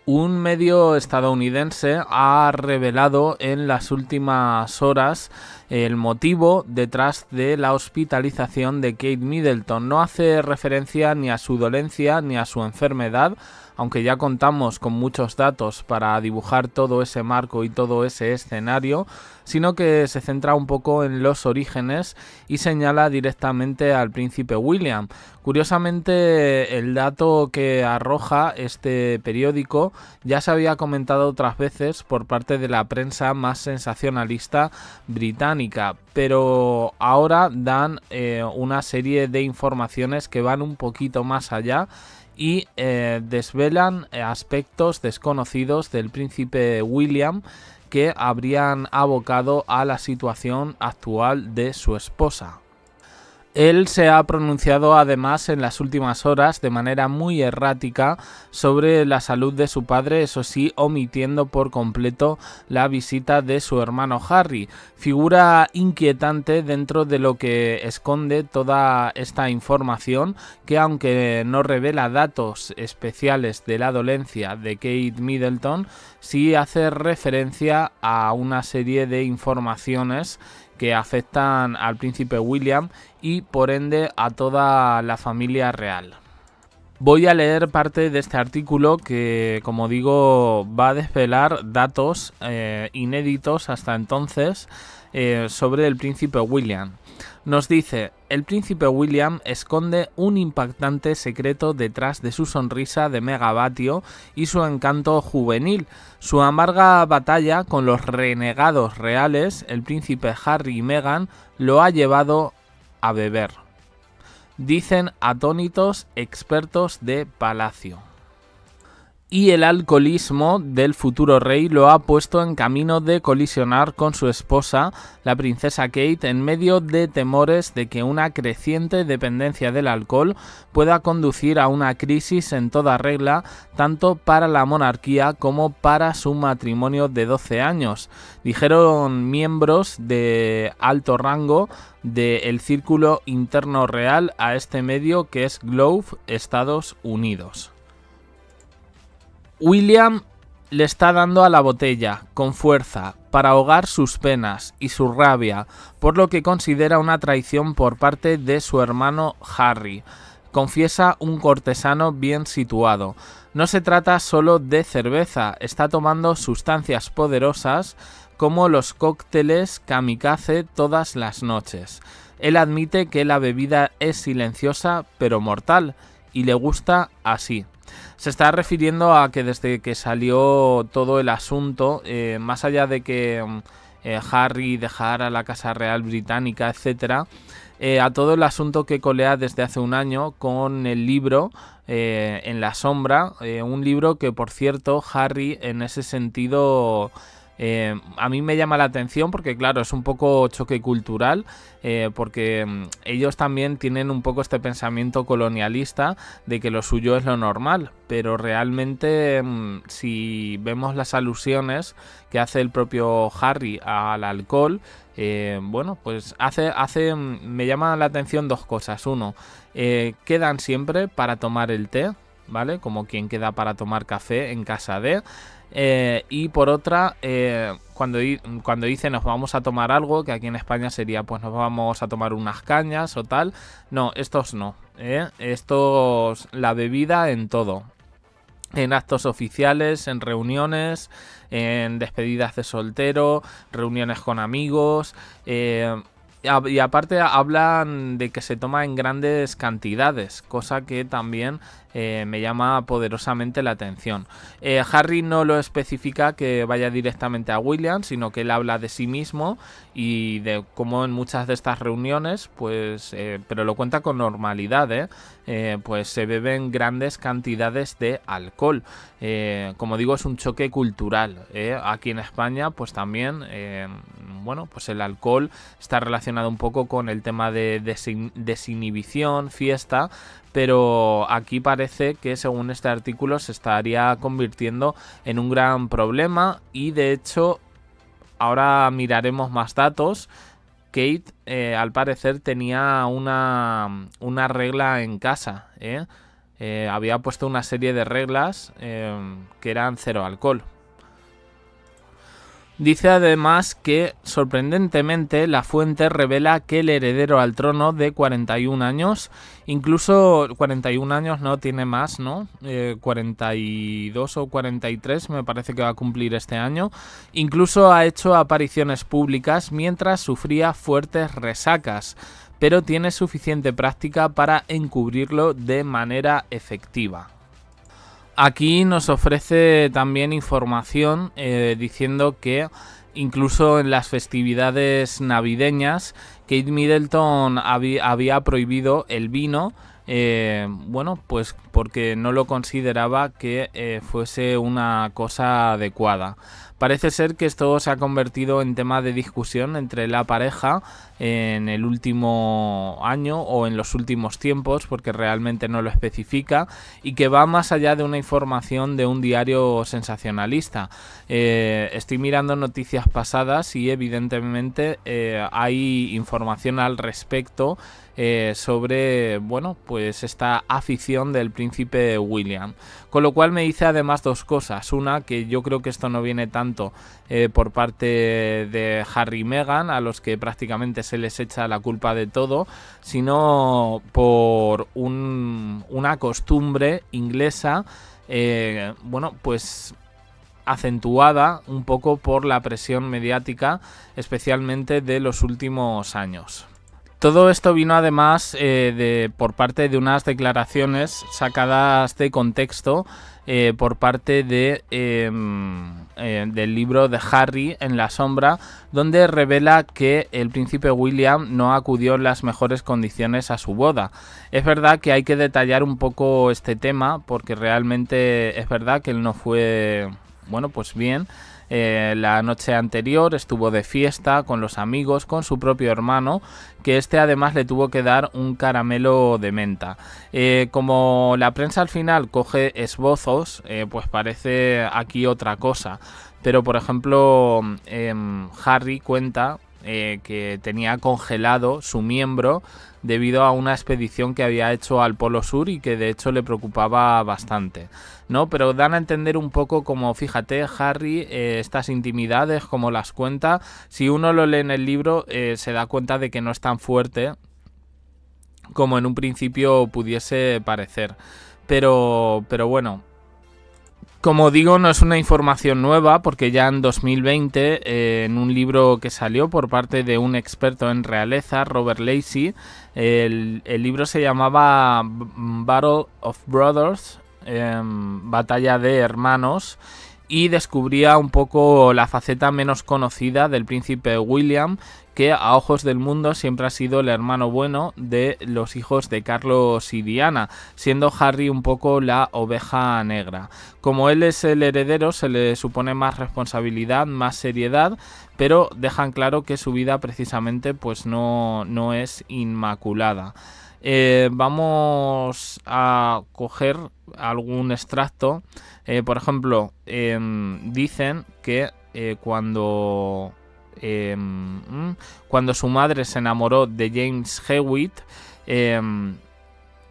Un medio estadounidense ha revelado en las últimas horas el motivo detrás de la hospitalización de Kate Middleton. No hace referencia ni a su dolencia ni a su enfermedad, aunque ya contamos con muchos datos para dibujar todo ese marco y todo ese escenario, sino que se centra un poco en los orígenes y señala directamente al príncipe William. Curiosamente, el dato que arroja este periódico ya se había comentado otras veces por parte de la prensa más sensacionalista británica, pero ahora dan una serie de informaciones que van un poquito más allá y desvelan aspectos desconocidos del príncipe William que habrían abocado a la situación actual de su esposa. Él se ha pronunciado además en las últimas horas de manera muy errática sobre la salud de su padre, eso sí, omitiendo por completo la visita de su hermano Harry. Figura inquietante dentro de lo que esconde toda esta información, que aunque no revela datos especiales de la dolencia de Kate Middleton, sí hace referencia a una serie de informaciones que afectan al príncipe William y por ende a toda la familia real. Voy a leer parte de este artículo que, como digo, va a desvelar datos inéditos hasta entonces sobre el príncipe William. Nos dice: el príncipe William esconde un impactante secreto detrás de su sonrisa de megavatio y su encanto juvenil. Su amarga batalla con los renegados reales, el príncipe Harry y Meghan, lo ha llevado a beber, dicen atónitos expertos de palacio. Y el alcoholismo del futuro rey lo ha puesto en camino de colisionar con su esposa, la princesa Kate, en medio de temores de que una creciente dependencia del alcohol pueda conducir a una crisis en toda regla, tanto para la monarquía como para su matrimonio de 12 años, dijeron miembros de alto rango del Círculo Interno Real a este medio, que es Globe, Estados Unidos. William le está dando a la botella, con fuerza, para ahogar sus penas y su rabia, por lo que considera una traición por parte de su hermano Harry, confiesa un cortesano bien situado. No se trata solo de cerveza, está tomando sustancias poderosas como los cócteles kamikaze todas las noches. Él admite que la bebida es silenciosa pero mortal, y le gusta así. Se está refiriendo a que desde que salió todo el asunto, más allá de que Harry dejara la Casa Real Británica, etcétera, a todo el asunto que colea desde hace un año con el libro En la sombra, un libro que, por cierto, Harry en ese sentido a mí me llama la atención porque, claro, es un poco choque cultural, porque ellos también tienen un poco este pensamiento colonialista de que lo suyo es lo normal, pero realmente si vemos las alusiones que hace el propio Harry al alcohol, bueno, pues me llama la atención dos cosas. Uno, quedan siempre para tomar el té, ¿vale? Como quien queda para tomar café en casa de... y por otra, cuando dice nos vamos a tomar algo, que aquí en España sería pues nos vamos a tomar unas cañas o tal, no, estos no, estos la bebida en todo, en actos oficiales, en reuniones, en despedidas de soltero, reuniones con amigos, y aparte hablan de que se toma en grandes cantidades, cosa que también me llama poderosamente la atención. Harry no lo especifica que vaya directamente a William, sino que él habla de sí mismo y de cómo en muchas de estas reuniones, pues, pero lo cuenta con normalidad, pues se beben grandes cantidades de alcohol. Como digo, es un choque cultural. Aquí en España, pues también, bueno, pues el alcohol está relacionado un poco con el tema de desinhibición, fiesta, pero aquí parece que, según este artículo, se estaría convirtiendo en un gran problema y, de hecho, ahora miraremos más datos. Kate, al parecer, tenía una regla en casa, había puesto una serie de reglas que eran cero alcohol. Dice además que, sorprendentemente, la fuente revela que el heredero al trono de 41 años, incluso 41 años no tiene más, ¿no? 42 o 43 me parece que va a cumplir este año, incluso ha hecho apariciones públicas mientras sufría fuertes resacas, pero tiene suficiente práctica para encubrirlo de manera efectiva. Aquí nos ofrece también información diciendo que incluso en las festividades navideñas Kate Middleton había prohibido el vino, bueno, pues porque no lo consideraba que fuese una cosa adecuada. Parece ser que esto se ha convertido en tema de discusión entre la pareja en el último año o en los últimos tiempos, porque realmente no lo especifica, y que va más allá de una información de un diario sensacionalista. Estoy mirando noticias pasadas y evidentemente hay información al respecto sobre, bueno, pues esta afición del príncipe William. Con lo cual me dice además dos cosas. Una, que yo creo que esto no viene tanto por parte de Harry y Meghan, a los que prácticamente se les echa la culpa de todo, sino por una costumbre inglesa, bueno, pues acentuada un poco por la presión mediática, especialmente de los últimos años. Todo esto vino además por parte de unas declaraciones sacadas de contexto por parte del libro de Harry en la sombra, donde revela que el príncipe William no acudió en las mejores condiciones a su boda. Es verdad que hay que detallar un poco este tema, porque realmente es verdad que él no fue, bueno, pues bien. La noche anterior estuvo de fiesta con los amigos, con su propio hermano, que además le tuvo que dar un caramelo de menta. Como la prensa al final coge esbozos, pues parece aquí otra cosa. Pero por ejemplo, Harry cuenta que tenía congelado su miembro debido a una expedición que había hecho al Polo Sur y que de hecho le preocupaba bastante, ¿no? Pero dan a entender un poco como, fíjate, Harry, estas intimidades, como las cuenta, si uno lo lee en el libro se da cuenta de que no es tan fuerte como en un principio pudiese parecer. Pero bueno, como digo, no es una información nueva, porque ya en 2020, en un libro que salió por parte de un experto en realeza, Robert Lacey, el libro se llamaba Battle of Brothers, Batalla de Hermanos, y descubría un poco la faceta menos conocida del príncipe William, que a ojos del mundo siempre ha sido el hermano bueno de los hijos de Carlos y Diana, siendo Harry un poco la oveja negra. Como él es el heredero, se le supone más responsabilidad, más seriedad, pero dejan claro que su vida precisamente pues no es inmaculada. Vamos a coger algún extracto. Por ejemplo, dicen que cuando su madre se enamoró de James Hewitt, él,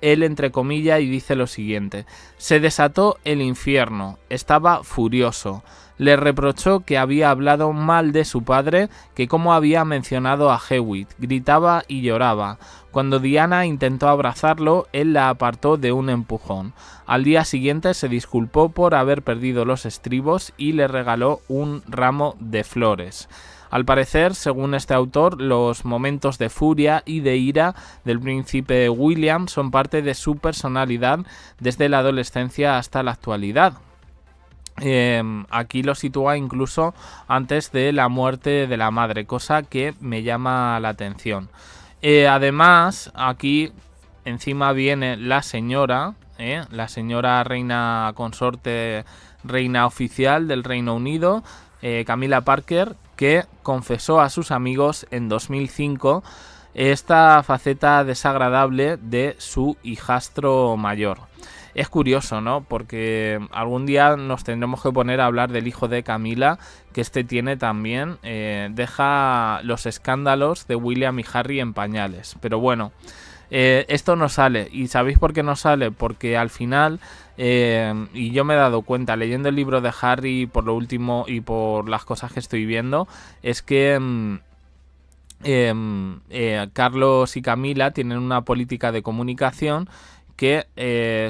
entre comillas, y dice lo siguiente: se desató el infierno, estaba furioso. Le reprochó que había hablado mal de su padre, que cómo había mencionado a Hewitt, gritaba y lloraba. Cuando Diana intentó abrazarlo, él la apartó de un empujón. Al día siguiente se disculpó por haber perdido los estribos y le regaló un ramo de flores. Al parecer, según este autor, los momentos de furia y de ira del príncipe William son parte de su personalidad desde la adolescencia hasta la actualidad. Aquí lo sitúa incluso antes de la muerte de la madre, cosa que me llama la atención. Además, aquí encima viene la señora reina consorte, reina oficial del Reino Unido, Camilla Parker, que confesó a sus amigos en 2005 esta faceta desagradable de su hijastro mayor. Es curioso, ¿no? Porque algún día nos tendremos que poner a hablar del hijo de Camila, que tiene también, deja los escándalos de William y Harry en pañales. Pero bueno, Esto no sale. ¿Y sabéis por qué no sale? Porque al final, y yo me he dado cuenta leyendo el libro de Harry por lo último y por las cosas que estoy viendo, es que Carlos y Camila tienen una política de comunicación que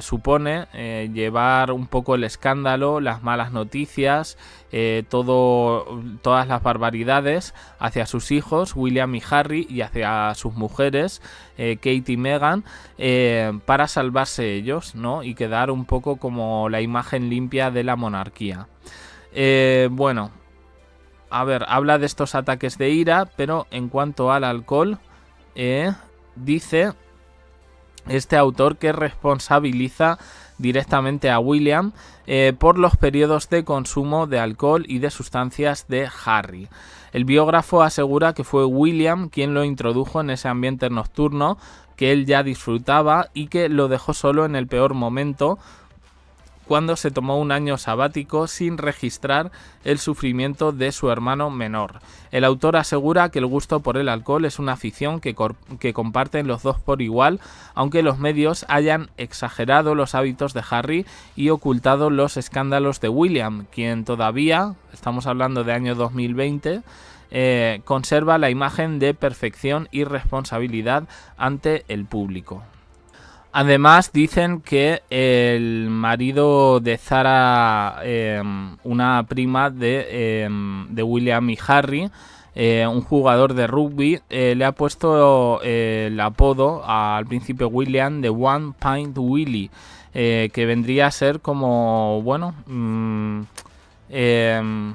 supone llevar un poco el escándalo, las malas noticias, todas las barbaridades hacia sus hijos, William y Harry, y hacia sus mujeres, Kate y Meghan, para salvarse ellos, ¿no? Y quedar un poco como la imagen limpia de la monarquía. Bueno, a ver, habla de estos ataques de ira, pero en cuanto al alcohol, dice este autor que responsabiliza directamente a William por los periodos de consumo de alcohol y de sustancias de Harry. El biógrafo asegura que fue William quien lo introdujo en ese ambiente nocturno que él ya disfrutaba y que lo dejó solo en el peor momento, cuando se tomó un año sabático sin registrar el sufrimiento de su hermano menor. El autor asegura que el gusto por el alcohol es una afición que comparten los dos por igual, aunque los medios hayan exagerado los hábitos de Harry y ocultado los escándalos de William, quien todavía, estamos hablando de año 2020, conserva la imagen de perfección y responsabilidad ante el público. Además dicen que el marido de Zara, una prima de William y Harry, un jugador de rugby, le ha puesto el apodo al príncipe William de One Pint Willie, que vendría a ser como, bueno,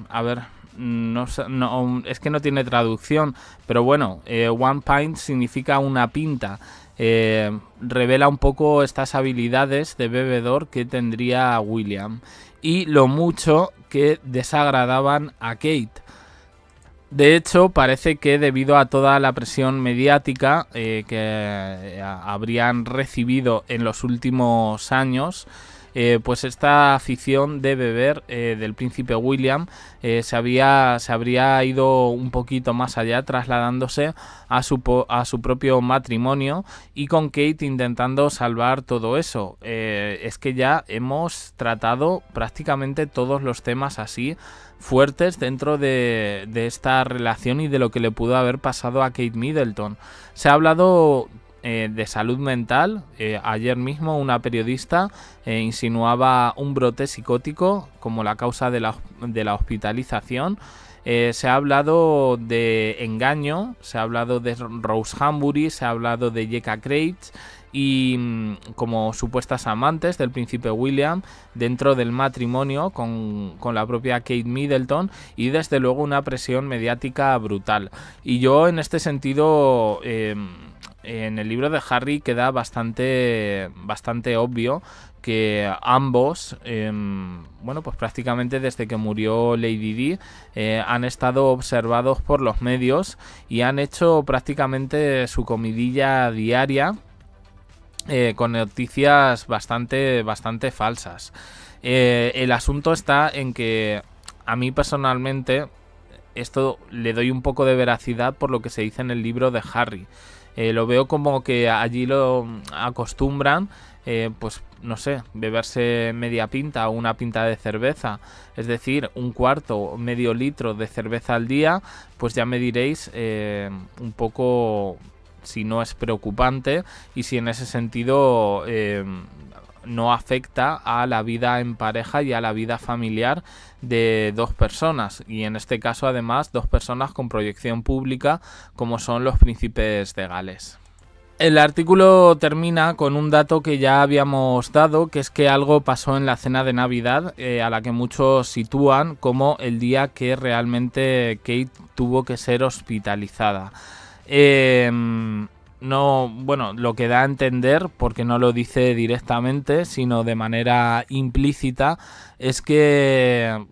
a ver, no, es que no tiene traducción, pero bueno, One Pint significa una pinta. Revela un poco estas habilidades de bebedor que tendría William y lo mucho que desagradaban a Kate. De hecho, parece que debido a toda la presión mediática que habrían recibido en los últimos años, pues esta afición de beber del príncipe William se habría ido un poquito más allá, trasladándose a su propio matrimonio y con Kate intentando salvar todo eso. Es que ya hemos tratado prácticamente todos los temas así fuertes dentro de esta relación y de lo que le pudo haber pasado a Kate Middleton. Se ha hablado de salud mental. Ayer mismo una periodista insinuaba un brote psicótico como la causa de la hospitalización. Se ha hablado de engaño, se ha hablado de Rose Hambury, se ha hablado de Jessica Craig y como supuestas amantes del príncipe William dentro del matrimonio con la propia Kate Middleton, y desde luego una presión mediática brutal. Y yo en este sentido, en el libro de Harry queda bastante obvio que ambos, bueno, pues prácticamente desde que murió Lady Di, han estado observados por los medios y han hecho prácticamente su comidilla diaria, con noticias bastante falsas. El asunto está en que a mí personalmente esto le doy un poco de veracidad por lo que se dice en el libro de Harry. Lo veo como que allí lo acostumbran, pues no sé, beberse media pinta o una pinta de cerveza, es decir, un cuarto o medio litro de cerveza al día. Pues ya me diréis un poco si no es preocupante y si en ese sentido no afecta a la vida en pareja y a la vida familiar de dos personas, y en este caso además dos personas con proyección pública como son los príncipes de Gales. El artículo termina con un dato que ya habíamos dado, que es que algo pasó en la cena de Navidad, a la que muchos sitúan como el día que realmente Kate tuvo que ser hospitalizada. No, bueno, lo que da a entender, porque no lo dice directamente, sino de manera implícita, es que,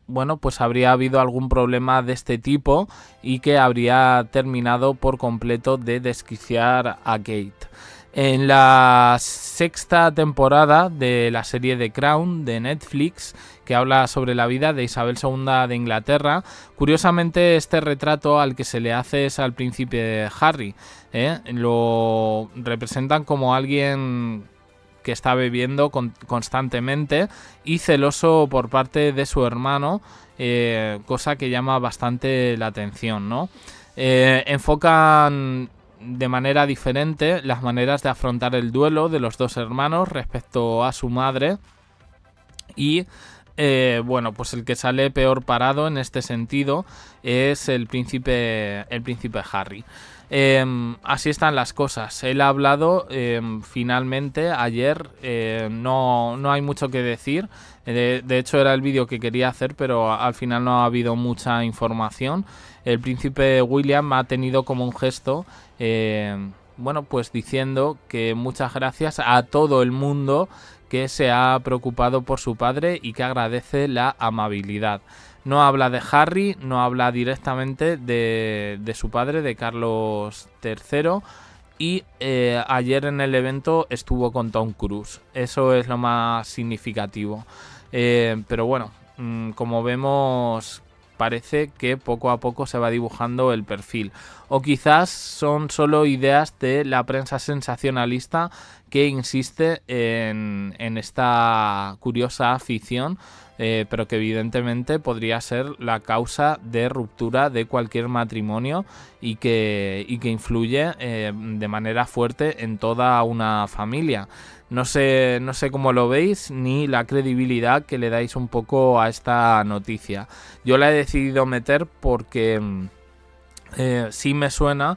bueno, pues habría habido algún problema de este tipo y que habría terminado por completo de desquiciar a Kate. En la sexta temporada de la serie The Crown de Netflix, que habla sobre la vida de Isabel II de Inglaterra, curiosamente este retrato al que se le hace es al príncipe Harry. Lo representan como alguien que está bebiendo constantemente y celoso por parte de su hermano, cosa que llama bastante la atención, ¿no? Enfocan de manera diferente las maneras de afrontar el duelo de los dos hermanos respecto a su madre y bueno, pues el que sale peor parado en este sentido es el príncipe Harry. Así están las cosas. Él ha hablado finalmente ayer. No hay mucho que decir. De hecho era el vídeo que quería hacer, pero al final no ha habido mucha información. El príncipe William ha tenido como un gesto, bueno, pues diciendo que muchas gracias a todo el mundo que se ha preocupado por su padre y que agradece la amabilidad. No habla de Harry, no habla directamente de su padre, de Carlos III. Y ayer en el evento estuvo con Tom Cruise. Eso es lo más significativo. Pero bueno, como vemos, parece que poco a poco se va dibujando el perfil. O quizás son solo ideas de la prensa sensacionalista que insiste en esta curiosa afición, pero que evidentemente podría ser la causa de ruptura de cualquier matrimonio y que influye de manera fuerte en toda una familia. No sé cómo lo veis ni la credibilidad que le dais un poco a esta noticia. Yo la he decidido meter porque sí me suena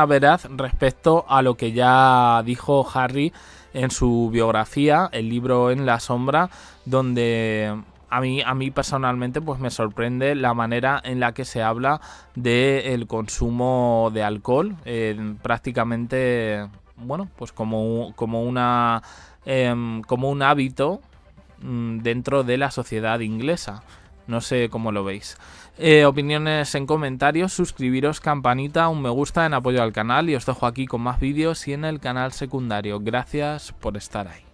veraz respecto a lo que ya dijo Harry en su biografía, el libro En la sombra, donde a mí personalmente pues me sorprende la manera en la que se habla del consumo de alcohol, prácticamente, bueno, pues como un hábito dentro de la sociedad inglesa. No sé cómo lo veis. Opiniones en comentarios, suscribiros, campanita, un me gusta en apoyo al canal y os dejo aquí con más vídeos y en el canal secundario. Gracias por estar ahí.